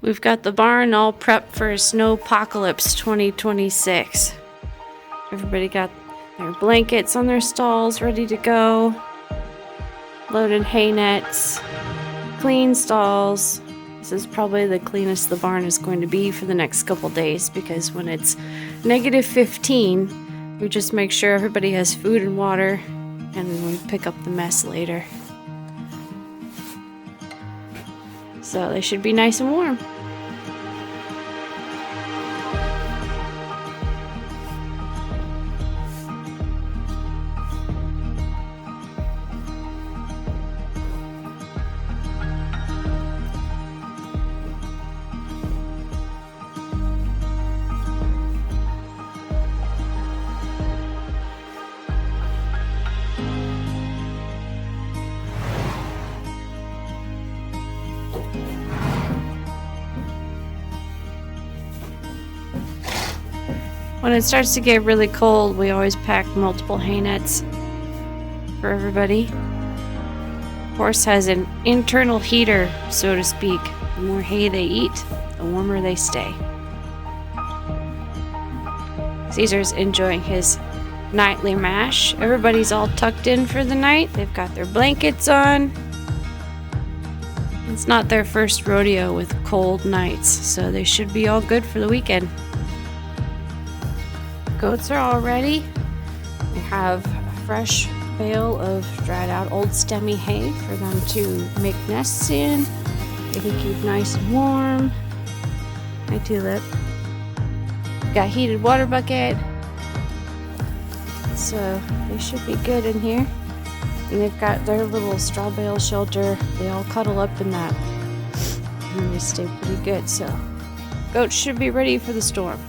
We've got the barn all prepped for Snowpocalypse 2026. Everybody got their blankets on their stalls ready to go. Loaded hay nets. Clean stalls. This is probably the cleanest the barn is going to be for the next couple days, because when it's negative 15, we just make sure everybody has food and water, and we pick up the mess later. So they should be nice and warm. When it starts to get really cold, we always pack multiple hay nets for everybody. Horse has an internal heater, so to speak. The more hay they eat, the warmer they stay. Caesar's enjoying his nightly mash. Everybody's all tucked in for the night. They've got their blankets on. It's not their first rodeo with cold nights, so they should be all good for the weekend. Goats are all ready. We have a fresh bale of dried out old stemmy hay for them to make nests in. They can keep nice and warm. Hi, Tulip. Got heated water bucket. So they should be good in here. And they've got their little straw bale shelter. They all cuddle up in that. And they stay pretty good, so goats should be ready for the storm.